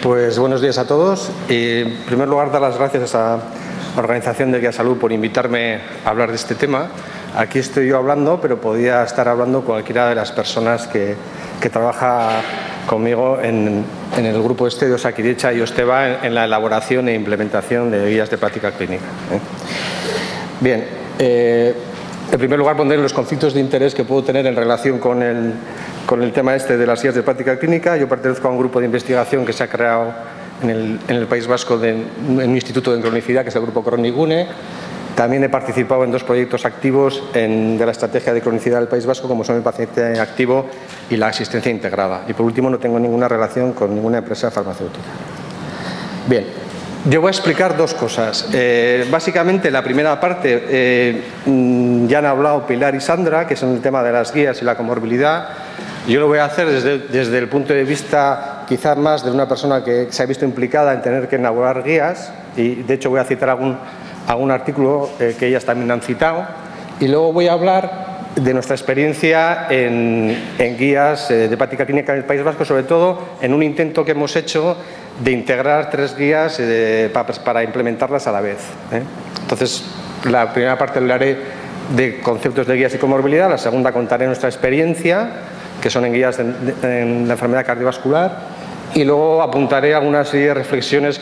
Pues buenos días a todos. En primer lugar, dar las gracias a la Organización de Guía Salud por invitarme a hablar de este tema. Aquí estoy yo hablando, pero podría estar hablando cualquiera de las personas que trabaja conmigo en el grupo de Osakidetza y Osteva en la elaboración e implementación de guías de práctica clínica. Bien, en primer lugar pondré los conflictos de interés que puedo tener en relación con el tema este de las guías de práctica clínica. Yo pertenezco a un grupo de investigación que se ha creado en el País Vasco en un instituto de cronicidad, que es el grupo Cronigune. También he participado en dos proyectos activos de la estrategia de cronicidad del País Vasco, como son el paciente activo y la asistencia integrada. Y por último, no tengo ninguna relación con ninguna empresa farmacéutica. Bien, yo voy a explicar dos cosas. Básicamente, la primera parte, ya han hablado Pilar y Sandra, que son el tema de las guías y la comorbilidad. Yo lo voy a hacer desde el punto de vista quizás más de una persona que se ha visto implicada en tener que elaborar guías, y de hecho voy a citar algún artículo que ellas también han citado, y luego voy a hablar de nuestra experiencia en guías de práctica clínica en el País Vasco, sobre todo en un intento que hemos hecho de integrar 3 guías para implementarlas a la vez. Entonces, la primera parte hablaré de conceptos de guías y comorbilidad, la segunda contaré nuestra experiencia, que son en guías en la enfermedad cardiovascular, y luego apuntaré alguna serie de reflexiones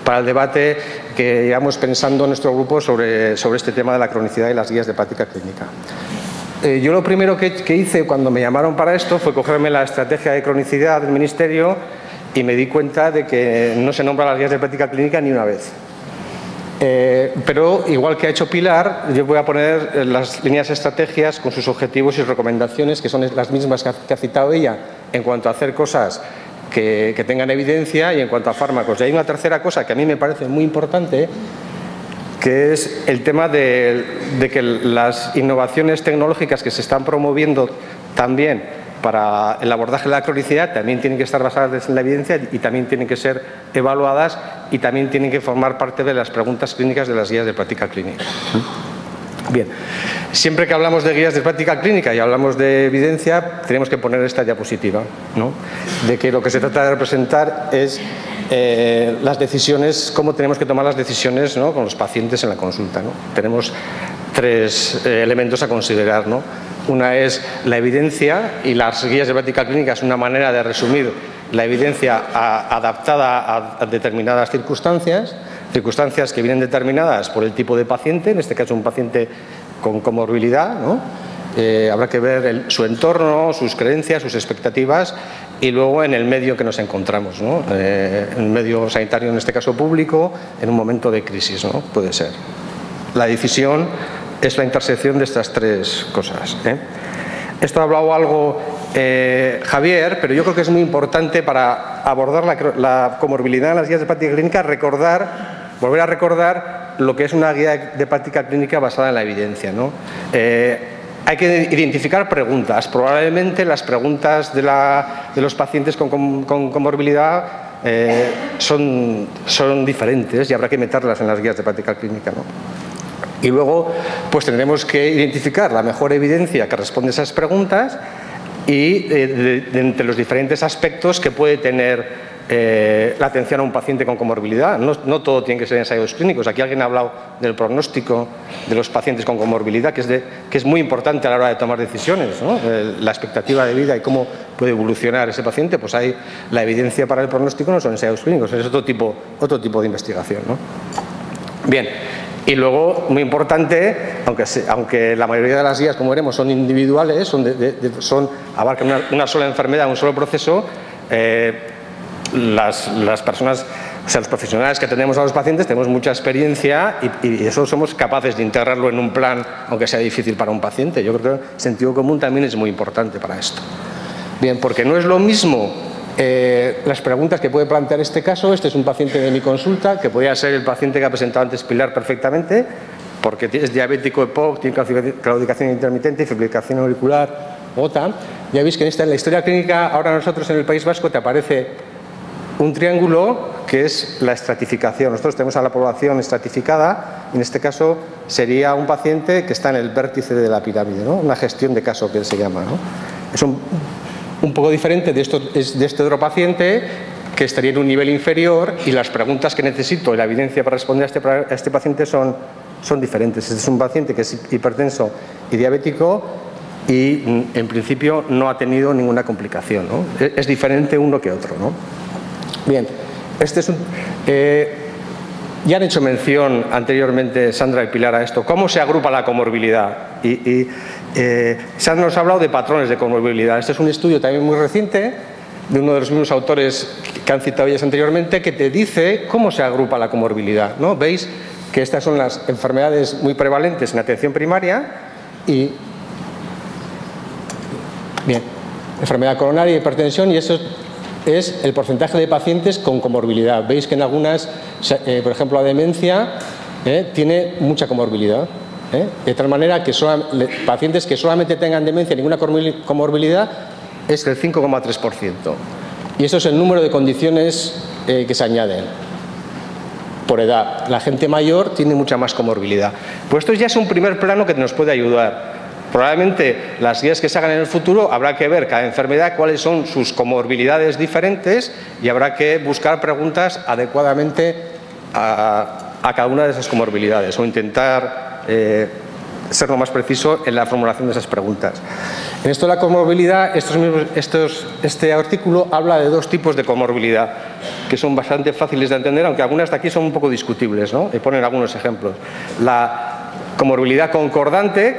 para el debate que llevamos pensando en nuestro grupo sobre este tema de la cronicidad y las guías de práctica clínica. Yo lo primero que hice cuando me llamaron para esto fue cogerme la estrategia de cronicidad del Ministerio y me di cuenta de que no se nombran las guías de práctica clínica ni una vez. Pero igual que ha hecho Pilar, yo voy a poner las líneas estrategias con sus objetivos y recomendaciones, que son las mismas que ha citado ella en cuanto a hacer cosas que tengan evidencia y en cuanto a fármacos. Y hay una tercera cosa que a mí me parece muy importante, que es el tema de que las innovaciones tecnológicas que se están promoviendo también para el abordaje de la cronicidad también tienen que estar basadas en la evidencia y también tienen que ser evaluadas y también tienen que formar parte de las preguntas clínicas de las guías de práctica clínica. Bien, siempre que hablamos de guías de práctica clínica y hablamos de evidencia, tenemos que poner esta diapositiva, ¿no? De que lo que se trata de representar es las decisiones, cómo tenemos que tomar las decisiones, ¿no?, con los pacientes en la consulta, ¿no? Tenemos 3 elementos a considerar, ¿no? Una es la evidencia, y las guías de práctica clínica es una manera de resumir la evidencia adaptada a determinadas circunstancias que vienen determinadas por el tipo de paciente, en este caso un paciente con comorbilidad, ¿no? Habrá que ver su entorno, sus creencias, sus expectativas, y luego en el medio que nos encontramos, ¿no? En el medio sanitario, en este caso público, en un momento de crisis, ¿no? Puede ser. La decisión es la intersección de estas 3 cosas. Esto ha hablado algo Javier, pero yo creo que es muy importante para abordar la comorbilidad en las guías de práctica clínica, volver a recordar lo que es una guía de práctica clínica basada en la evidencia, ¿no? Hay que identificar preguntas. Probablemente las preguntas de los pacientes con comorbilidad son diferentes y habrá que meterlas en las guías de práctica clínica, ¿no? Y luego, pues tendremos que identificar la mejor evidencia que responde a esas preguntas y entre los diferentes aspectos que puede tener la atención a un paciente con comorbilidad. No todo tiene que ser ensayos clínicos. Aquí alguien ha hablado del pronóstico de los pacientes con comorbilidad, que es muy importante a la hora de tomar decisiones, ¿no? La expectativa de vida y cómo puede evolucionar ese paciente. Pues la evidencia para el pronóstico no son ensayos clínicos, es otro tipo de investigación, ¿no? Bien. Y luego, muy importante, aunque la mayoría de las guías, como veremos, son individuales, abarcan una sola enfermedad, un solo proceso, las personas, o sea, los profesionales que atendemos a los pacientes tenemos mucha experiencia y eso somos capaces de integrarlo en un plan, aunque sea difícil para un paciente. Yo creo que el sentido común también es muy importante para esto. Bien, porque no es lo mismo las preguntas que puede plantear este caso. Este es un paciente de mi consulta, que podría ser el paciente que ha presentado antes Pilar perfectamente, porque es diabético EPOC, tiene claudicación intermitente y fibrilación auricular, OTA. Ya veis que en la historia clínica, ahora nosotros en el País Vasco, te aparece un triángulo que es la estratificación. Nosotros tenemos a la población estratificada, y en este caso sería un paciente que está en el vértice de la pirámide, ¿no? Una gestión de caso que se llama, ¿no? Es un poco diferente de este otro paciente que estaría en un nivel inferior y las preguntas que necesito y la evidencia para responder a este paciente son diferentes. Este es un paciente que es hipertenso y diabético y en principio no ha tenido ninguna complicación, ¿no? Es diferente uno que otro, ¿no? Bien, este es ya han hecho mención anteriormente Sandra y Pilar a esto. ¿Cómo se agrupa la comorbilidad? Sandra nos ha hablado de patrones de comorbilidad. Este es un estudio también muy reciente de uno de los mismos autores que han citado ellas anteriormente, que te dice cómo se agrupa la comorbilidad, ¿no? Veis que estas son las enfermedades muy prevalentes en atención primaria y, bien, enfermedad coronaria, hipertensión, y eso es el porcentaje de pacientes con comorbilidad. Veis que en algunas, por ejemplo, la demencia tiene mucha comorbilidad. De tal manera que pacientes que solamente tengan demencia y ninguna comorbilidad es el 5,3%. Y eso es el número de condiciones que se añaden por edad. La gente mayor tiene mucha más comorbilidad. Pues esto ya es un primer plano que nos puede ayudar. Probablemente las guías que se hagan en el futuro habrá que ver cada enfermedad cuáles son sus comorbilidades diferentes y habrá que buscar preguntas adecuadamente a cada una de esas comorbilidades o intentar ser lo más preciso en la formulación de esas preguntas. En esto de la comorbilidad, este artículo habla de dos tipos de comorbilidad que son bastante fáciles de entender, aunque algunas de aquí son un poco discutibles, ¿no? Y ponen algunos ejemplos. La comorbilidad concordante,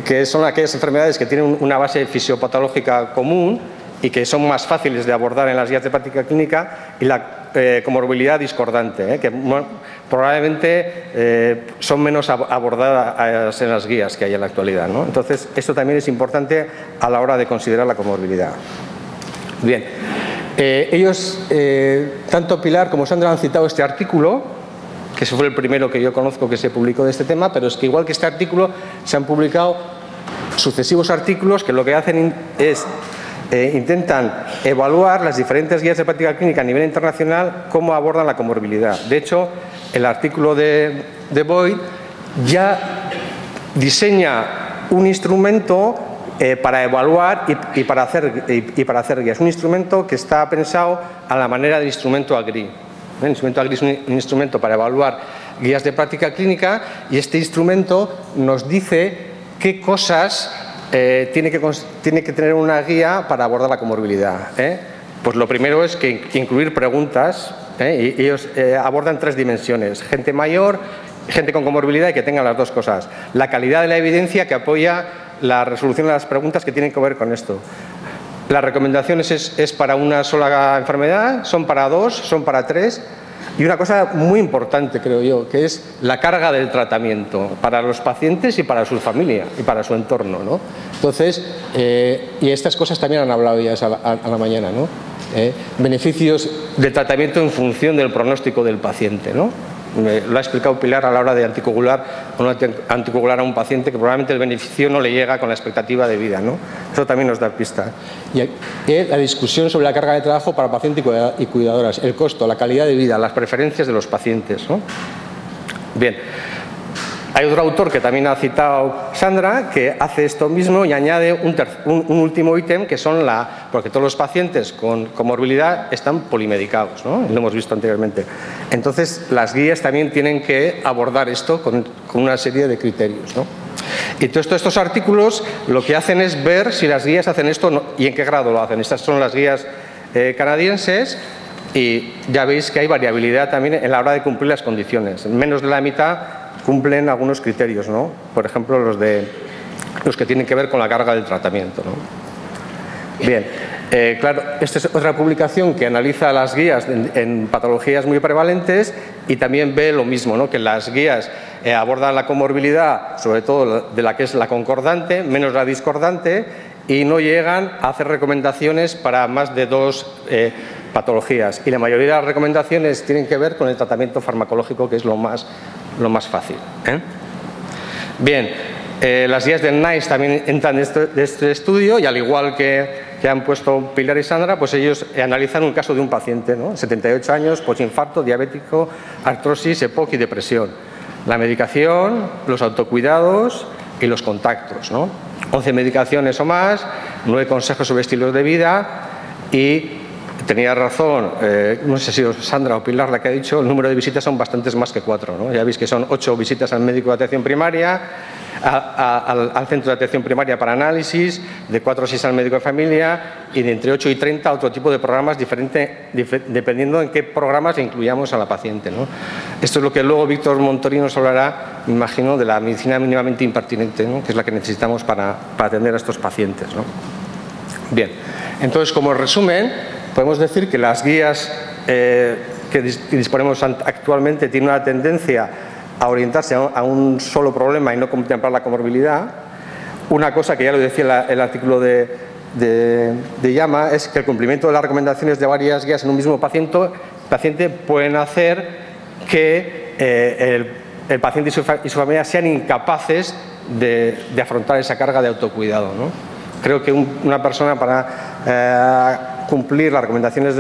que son aquellas enfermedades que tienen una base fisiopatológica común y que son más fáciles de abordar en las guías de práctica clínica, y la comorbilidad discordante, que probablemente son menos abordadas en las guías que hay en la actualidad, ¿no? Entonces, esto también es importante a la hora de considerar la comorbilidad. Bien, ellos, tanto Pilar como Sandra, han citado este artículo, que ese fue el primero que yo conozco que se publicó de este tema, pero es que igual que este artículo, se han publicado sucesivos artículos que lo que hacen es intentan evaluar las diferentes guías de práctica clínica a nivel internacional cómo abordan la comorbilidad. De hecho, el artículo de Boyd ya diseña un instrumento para evaluar y para hacer guías. Un instrumento que está pensado a la manera del instrumento AGRI. El instrumento AGRI es un instrumento para evaluar guías de práctica clínica y este instrumento nos dice qué cosas tiene que tener una guía para abordar la comorbilidad. Pues lo primero es que incluir preguntas, y ellos abordan tres dimensiones: gente mayor, gente con comorbilidad y que tengan las dos cosas. La calidad de la evidencia que apoya la resolución de las preguntas que tienen que ver con esto. Las recomendaciones es para una sola enfermedad, son para dos, son para tres. Y una cosa muy importante, creo yo, que es la carga del tratamiento para los pacientes y para su familia y para su entorno, ¿no? Entonces, y estas cosas también han hablado ellas a la mañana, ¿no? Beneficios del tratamiento en función del pronóstico del paciente, ¿no? Lo ha explicado Pilar a la hora de anticoagular a un paciente que probablemente el beneficio no le llega con la expectativa de vida, ¿no? Eso también nos da pista. Y la discusión sobre la carga de trabajo para paciente y cuidadoras, el costo, la calidad de vida, las preferencias de los pacientes, ¿no? Bien. Hay otro autor que también ha citado Sandra, que hace esto mismo y añade un último ítem, que son porque todos los pacientes con comorbilidad están polimedicados, ¿no? Lo hemos visto anteriormente. Entonces, las guías también tienen que abordar esto con una serie de criterios, ¿no? Y todos estos artículos lo que hacen es ver si las guías hacen esto y en qué grado lo hacen. Estas son las guías canadienses y ya veis que hay variabilidad también en la hora de cumplir las condiciones. Menos de la mitad cumplen algunos criterios, ¿no? Por ejemplo, los que tienen que ver con la carga del tratamiento, ¿no? Bien, claro, esta es otra publicación que analiza las guías en patologías muy prevalentes y también ve lo mismo, ¿no? Que las guías abordan la comorbilidad, sobre todo de la que es la concordante, menos la discordante, y no llegan a hacer recomendaciones para más de dos patologías. Y la mayoría de las recomendaciones tienen que ver con el tratamiento farmacológico, que es lo más fácil, Bien, las guías del NICE también entran de este estudio y al igual que han puesto Pilar y Sandra, pues ellos analizan un caso de un paciente, ¿no? 78 años, postinfarto, diabético, artrosis, EPOC y depresión. La medicación, los autocuidados y los contactos, ¿no? 11 medicaciones o más, 9 consejos sobre estilos de vida y tenía razón, no sé si Sandra o Pilar la que ha dicho, el número de visitas son bastantes más que 4, ¿no? Ya veis que son 8 visitas al médico de atención primaria, al centro de atención primaria para análisis, de 4 a 6 al médico de familia y de entre 8 y 30 otro tipo de programas diferente, dependiendo en qué programas incluyamos a la paciente, ¿no? Esto es lo que luego Víctor Montori nos hablará, me imagino, de la medicina mínimamente impertinente, ¿no? Que es la que necesitamos para atender a estos pacientes, ¿no? Bien, entonces, como resumen, podemos decir que las guías que disponemos actualmente tienen una tendencia a orientarse a un solo problema y no contemplar la comorbilidad. Una cosa que ya lo decía el artículo de Llama es que el cumplimiento de las recomendaciones de varias guías en un mismo paciente pueden hacer que el paciente y su familia sean incapaces de afrontar esa carga de autocuidado, ¿no? Creo que una persona para cumplir las recomendaciones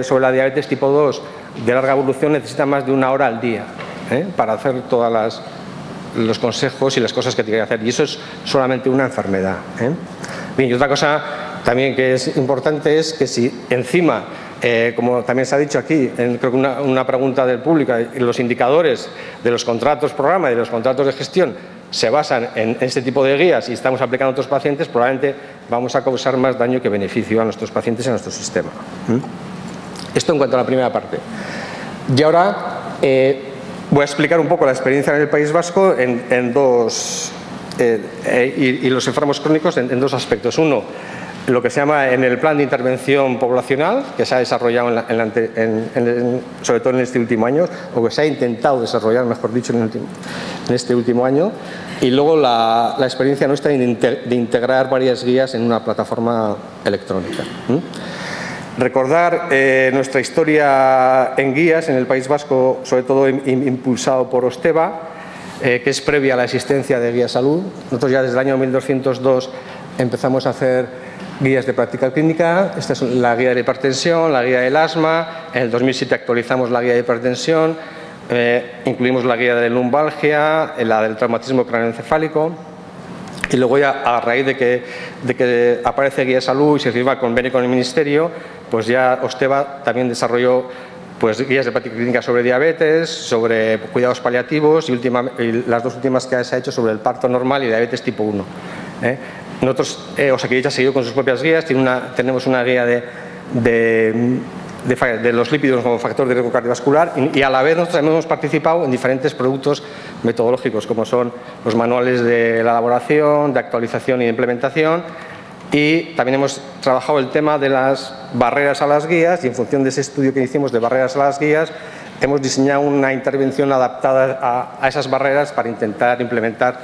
sobre la diabetes tipo 2 de larga evolución necesita más de 1 hora al día, para hacer todos los consejos y las cosas que tiene que hacer. Y eso es solamente una enfermedad. Bien, y otra cosa también que es importante es que si encima, como también se ha dicho aquí, creo que una pregunta del público, los indicadores de los contratos programa y de los contratos de gestión se basan en este tipo de guías y estamos aplicando a otros pacientes, probablemente vamos a causar más daño que beneficio a nuestros pacientes y a nuestro sistema. Esto en cuanto a la primera parte. Y ahora voy a explicar un poco la experiencia en el País Vasco en dos, y los enfermos crónicos en 2 aspectos. Uno, lo que se llama en el plan de intervención poblacional, que se ha desarrollado sobre todo en este último año, o que se ha intentado desarrollar, mejor dicho, en este último año, y luego la experiencia nuestra de integrar varias guías en una plataforma electrónica. Recordar nuestra historia en guías en el País Vasco, sobre todo impulsado por Osteva, que es previa a la existencia de Guía Salud. Nosotros ya desde el año 1202 empezamos a hacer guías de práctica clínica. Esta es la guía de la hipertensión, la guía del asma. En el 2007 actualizamos la guía de hipertensión, incluimos la guía de lumbalgia, la del traumatismo craneoencefálico. Y luego ya a raíz de que aparece Guía Salud y se firma convenio con el Ministerio, pues ya Osteva también desarrolló pues guías de práctica clínica sobre diabetes, sobre cuidados paliativos y las 2 últimas que se ha hecho sobre el parto normal y diabetes tipo 1. Nosotros, Osakidetza ha seguido con sus propias guías, tenemos una guía de los lípidos como factor de riesgo cardiovascular y a la vez nosotros también hemos participado en diferentes productos metodológicos como son los manuales de elaboración, de actualización y de implementación, y también hemos trabajado el tema de las barreras a las guías y en función de ese estudio que hicimos de barreras a las guías hemos diseñado una intervención adaptada a esas barreras para intentar implementar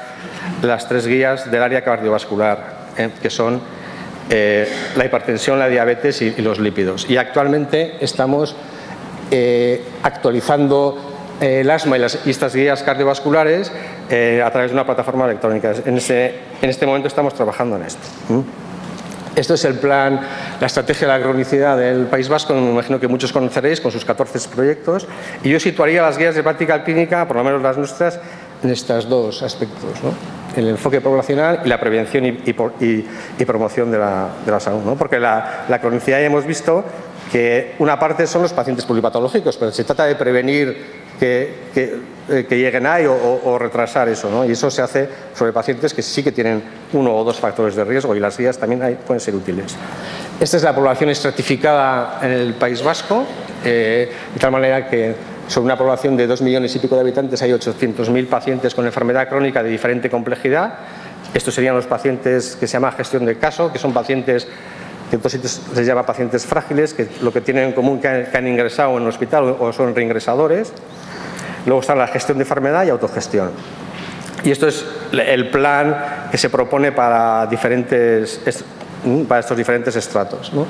las 3 guías del área cardiovascular, que son la hipertensión, la diabetes y los lípidos. Y actualmente estamos actualizando el asma y estas guías cardiovasculares a través de una plataforma electrónica. En este momento estamos trabajando en esto. Esto es el plan, la estrategia de la cronicidad del País Vasco, me imagino que muchos conoceréis, con sus 14 proyectos. Y yo situaría las guías de práctica clínica, por lo menos las nuestras, en estos 2 aspectos, ¿no? El enfoque poblacional y la prevención y promoción de la salud, ¿no? Porque la cronicidad ya hemos visto que una parte son los pacientes pluripatológicos, pero se trata de prevenir que lleguen ahí o retrasar eso, ¿no? Y eso se hace sobre pacientes que sí que tienen 1 o 2 factores de riesgo y las guías también pueden ser útiles. Esta es la población estratificada en el País Vasco, de tal manera que sobre una población de 2 millones y pico de habitantes hay 800.000 pacientes con enfermedad crónica de diferente complejidad. Estos serían los pacientes que se llama gestión de caso, que son pacientes que en otros sitios se llama pacientes frágiles, que lo que tienen en común que han ingresado en el hospital o son reingresadores. Luego está la gestión de enfermedad y autogestión. Y esto es el plan que se propone para estos diferentes estratos, ¿no?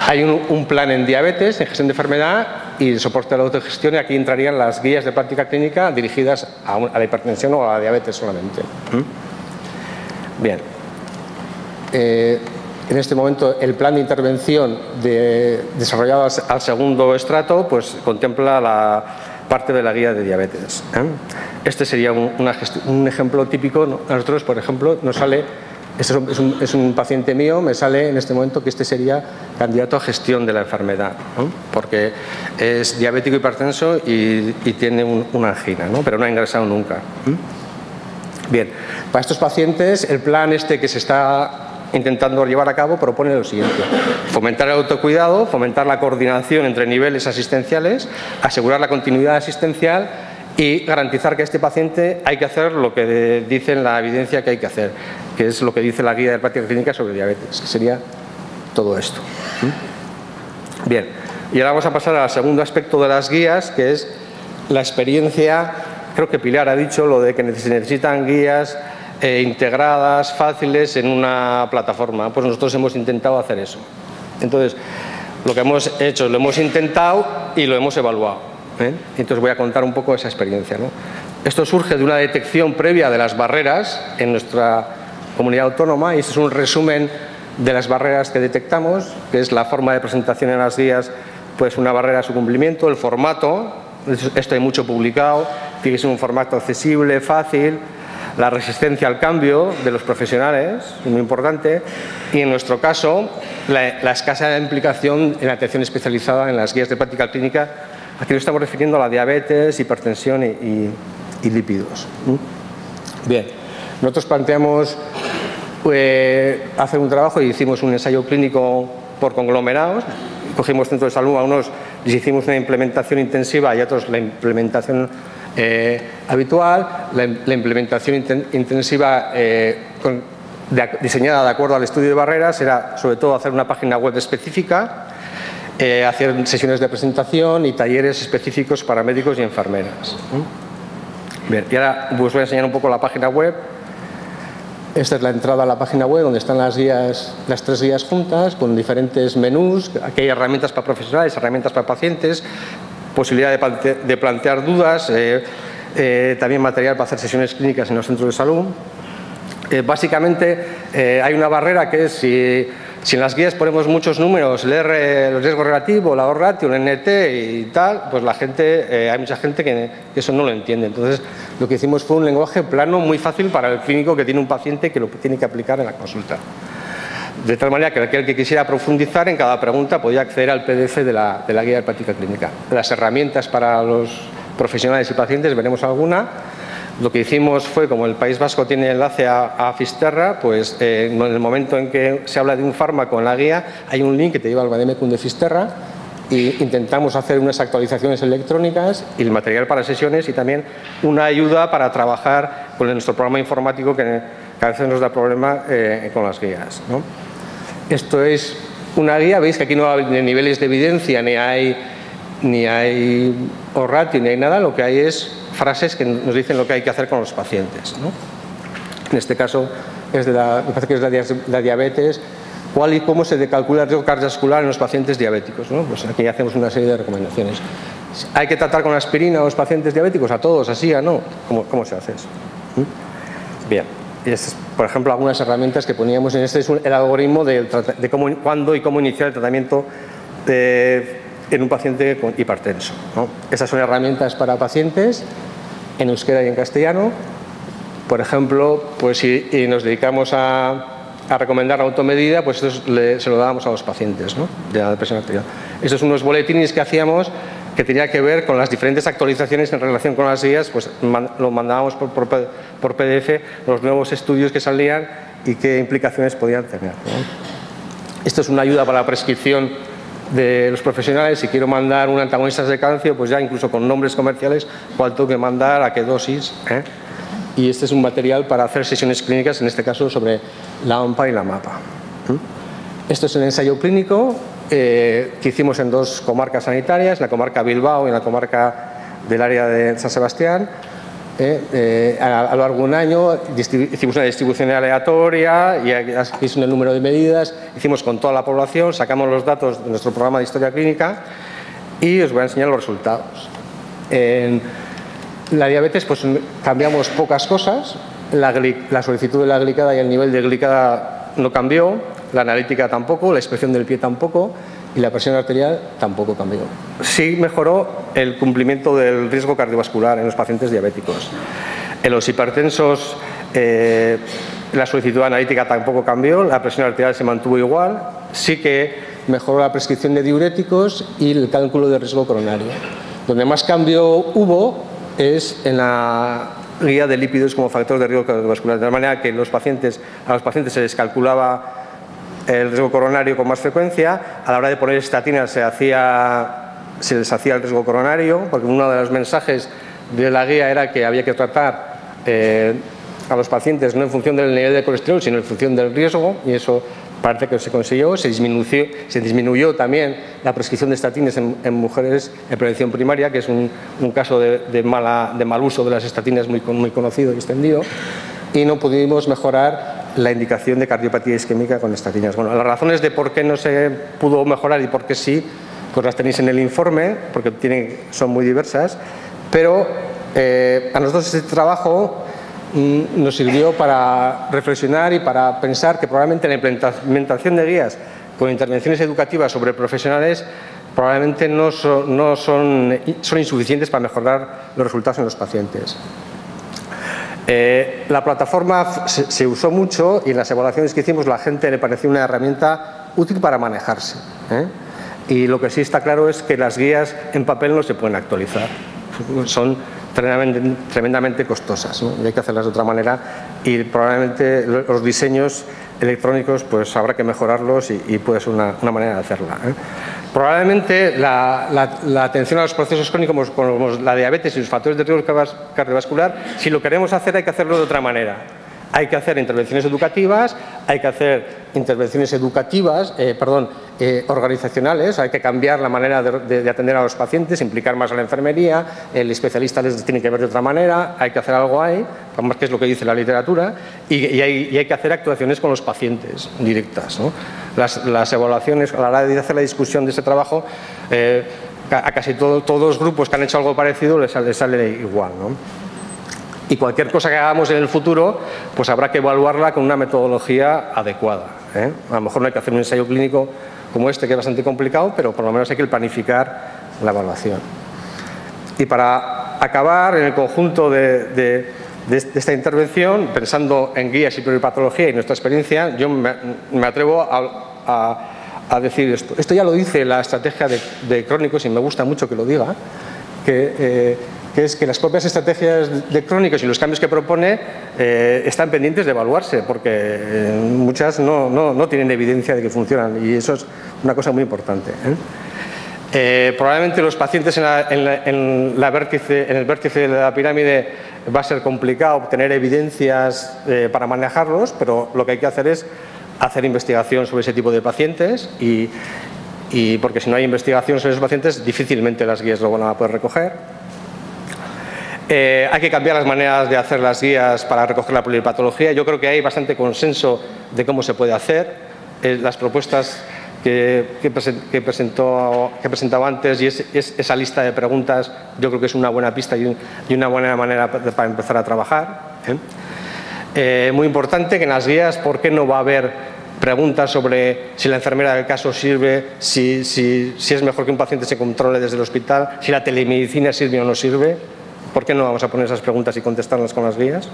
Hay un plan en diabetes, en gestión de enfermedad y soporte a la autogestión, y aquí entrarían las guías de práctica clínica dirigidas a la hipertensión o a la diabetes solamente. Bien. En este momento el plan de intervención desarrollado al segundo estrato pues contempla la parte de la guía de diabetes. Este sería un ejemplo típico, ¿no? A nosotros, por ejemplo, nos sale Este es un paciente mío, me sale en este momento que este sería candidato a gestión de la enfermedad, ¿no? Porque es diabético hipertenso y tiene una angina, ¿no? Pero no ha ingresado nunca. Bien, para estos pacientes el plan que se está intentando llevar a cabo propone lo siguiente: fomentar el autocuidado, fomentar la coordinación entre niveles asistenciales, asegurar la continuidad asistencial y garantizar que a este paciente hay que hacer lo que dice la evidencia que hay que hacer, que es lo que dice la guía de práctica clínica sobre diabetes, que sería todo esto. Bien, y ahora vamos a pasar al segundo aspecto de las guías, que es la experiencia. Creo que Pilar ha dicho lo de que se necesitan guías integradas, fáciles en una plataforma. Pues nosotros hemos intentado hacer eso. Entonces, lo que hemos hecho, lo hemos intentado y lo hemos evaluado. Entonces voy a contar un poco esa experiencia, ¿no? Esto surge de una detección previa de las barreras en nuestra comunidad autónoma, y este es un resumen de las barreras que detectamos, que es la forma de presentación en las guías, pues una barrera a su cumplimiento, el formato, esto hay mucho publicado, fíjese, un formato accesible, fácil, la resistencia al cambio de los profesionales, muy importante, y en nuestro caso la escasa implicación en la atención especializada en las guías de práctica clínica. Aquí nos estamos refiriendo a la diabetes, hipertensión y lípidos. Bien, nosotros planteamos hacer un trabajo y hicimos un ensayo clínico por conglomerados. Cogimos centros de salud, a unos les hicimos una implementación intensiva y a otros la implementación habitual. La implementación intensiva diseñada de acuerdo al estudio de barreras era sobre todo hacer una página web específica, hacer sesiones de presentación y talleres específicos para médicos y enfermeras. Bien, y ahora os voy a enseñar un poco la página web. Esta es la entrada a la página web donde están las guías, las 3 guías juntas, con diferentes menús. Aquí hay herramientas para profesionales, herramientas para pacientes, posibilidad de plantear dudas, también material para hacer sesiones clínicas en los centros de salud. Básicamente hay una barrera que es si en las guías ponemos muchos números, el riesgo relativo, la odds ratio, el NT y tal, pues la gente, hay mucha gente que eso no lo entiende. Entonces, lo que hicimos fue un lenguaje plano muy fácil para el clínico que tiene un paciente que lo tiene que aplicar en la consulta. De tal manera que aquel que quisiera profundizar en cada pregunta podía acceder al PDF de la guía de práctica clínica. Las herramientas para los profesionales y pacientes, veremos alguna. Lo que hicimos fue, como el País Vasco tiene enlace a Fisterra, pues en el momento en que se habla de un fármaco en la guía, hay un link que te lleva al Vademecum de Fisterra, y intentamos hacer unas actualizaciones electrónicas y el material para sesiones, y también una ayuda para trabajar con nuestro programa informático que a veces nos da problema con las guías, ¿no? Esto es una guía, veis que aquí no hay niveles de evidencia, ni hay odds ratio, ni hay nada, lo que hay es frases que nos dicen lo que hay que hacer con los pacientes, ¿no? En este caso me parece que es la diabetes, cuál y cómo se calcula el riesgo cardiovascular en los pacientes diabéticos, ¿no? Pues aquí hacemos una serie de recomendaciones. ¿Hay que tratar con aspirina a los pacientes diabéticos? ¿A todos? ¿Así o no? ¿Cómo se hace eso? Bien, y este es, por ejemplo, algunas herramientas que poníamos en este es el algoritmo de cuándo y cómo iniciar el tratamiento en un paciente hipertenso, ¿no? Estas son herramientas para pacientes en euskera y en castellano. Por ejemplo, pues si nos dedicamos a recomendar la automedida, pues esto se lo dábamos a los pacientes, ¿no? De la depresión arterial. Estos son unos boletines que hacíamos que tenía que ver con las diferentes actualizaciones en relación con las guías, pues lo mandábamos por PDF, los nuevos estudios que salían y qué implicaciones podían tener, ¿no? Esto es una ayuda para la prescripción de los profesionales. Si quiero mandar un antagonista de calcio, pues ya incluso con nombres comerciales, cuál tengo que mandar, a qué dosis, Y este es un material para hacer sesiones clínicas, en este caso sobre la OMPA y la MAPA. Esto es un ensayo clínico que hicimos en 2 comarcas sanitarias, en la comarca Bilbao y en la comarca del área de San Sebastián. A lo largo de un año hicimos una distribución aleatoria y hicimos el número de medidas, hicimos con toda la población, sacamos los datos de nuestro programa de historia clínica y os voy a enseñar los resultados. En la diabetes pues cambiamos pocas cosas, la solicitud de la glicada y el nivel de glicada no cambió, la analítica tampoco, la inspección del pie tampoco y la presión arterial tampoco cambió. Sí mejoró el cumplimiento del riesgo cardiovascular en los pacientes diabéticos. En los hipertensos La solicitud analítica tampoco cambió, la presión arterial se mantuvo igual, sí que mejoró la prescripción de diuréticos y el cálculo de riesgo coronario. Donde más cambio hubo es en la guía de lípidos como factor de riesgo cardiovascular, de tal manera que a los pacientes se les calculaba el riesgo coronario con más frecuencia. A la hora de poner estatinas se les hacía el riesgo coronario, porque uno de los mensajes de la guía era que había que tratar a los pacientes no en función del nivel de colesterol, sino en función del riesgo, y eso parece que se consiguió. Se disminuyó también la prescripción de estatinas en mujeres en prevención primaria, que es un caso de mal uso de las estatinas muy conocido y extendido, y no pudimos mejorar la indicación de cardiopatía isquémica con estatinas. Bueno, las razones de por qué no se pudo mejorar y por qué sí, pues las tenéis en el informe, porque son muy diversas, pero a nosotros este trabajo nos sirvió para reflexionar y para pensar que probablemente la implementación de guías con intervenciones educativas sobre profesionales probablemente son insuficientes para mejorar los resultados en los pacientes. La plataforma se usó mucho y en las evaluaciones que hicimos la gente le pareció una herramienta útil para manejarse, y lo que sí está claro es que las guías en papel no se pueden actualizar, son tremendamente costosas, ¿no? Y hay que hacerlas de otra manera, y probablemente los diseños electrónicos pues habrá que mejorarlos y puede ser una manera de hacerla. Probablemente la atención a los procesos crónicos como la diabetes y los factores de riesgo cardiovascular, si lo queremos hacer hay que hacerlo de otra manera. Hay que hacer intervenciones educativas, hay que hacer intervenciones organizacionales, hay que cambiar la manera de atender a los pacientes, implicar más a la enfermería, el especialista les tiene que ver de otra manera, hay que hacer algo ahí, más que es lo que dice la literatura, y hay que hacer actuaciones con los pacientes directas, ¿no? Las evaluaciones, a la hora de hacer la discusión de ese trabajo, a casi todos los grupos que han hecho algo parecido les sale igual, ¿no? Y cualquier cosa que hagamos en el futuro, pues habrá que evaluarla con una metodología adecuada, A lo mejor no hay que hacer un ensayo clínico como este, que es bastante complicado, pero por lo menos hay que planificar la evaluación. Y para acabar, en el conjunto de esta intervención, pensando en guías y pluripatología y nuestra experiencia, yo me atrevo a decir esto. Esto ya lo dice la estrategia de crónicos y me gusta mucho que lo diga, que es que las propias estrategias de crónicos y los cambios que propone están pendientes de evaluarse, porque muchas no tienen evidencia de que funcionan, y eso es una cosa muy importante. Probablemente los pacientes en el vértice de la pirámide va a ser complicado obtener evidencias para manejarlos, pero lo que hay que hacer es hacer investigación sobre ese tipo de pacientes, y porque si no hay investigación sobre esos pacientes difícilmente las guías lo van a poder recoger. Hay que cambiar las maneras de hacer las guías para recoger la pluripatología. Yo creo que hay bastante consenso de cómo se puede hacer. Las propuestas que presentaba antes y esa lista de preguntas, yo creo que es una buena pista y una buena manera para empezar a trabajar. Muy importante que en las guías, ¿por qué no va a haber preguntas sobre si la enfermera del caso sirve, si es mejor que un paciente se controle desde el hospital, si la telemedicina sirve o no sirve? ¿Por qué no vamos a poner esas preguntas y contestarlas con las guías?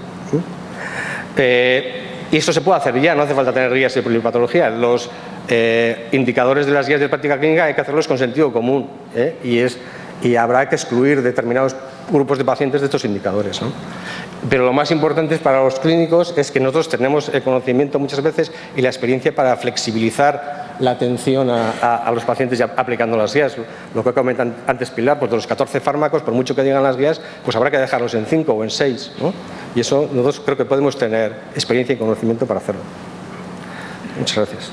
Y esto se puede hacer ya, no hace falta tener guías de pluripatología. Los indicadores de las guías de práctica clínica hay que hacerlos con sentido común, y habrá que excluir determinados grupos de pacientes de estos indicadores, ¿no? Pero lo más importante para los clínicos es que nosotros tenemos el conocimiento muchas veces y la experiencia para flexibilizar la atención a los pacientes ya aplicando las guías. Lo que comentado antes Pilar, pues de los 14 fármacos, por mucho que digan las guías, pues habrá que dejarlos en 5 o en 6, ¿no? Y eso nosotros creo que podemos tener experiencia y conocimiento para hacerlo. Muchas gracias.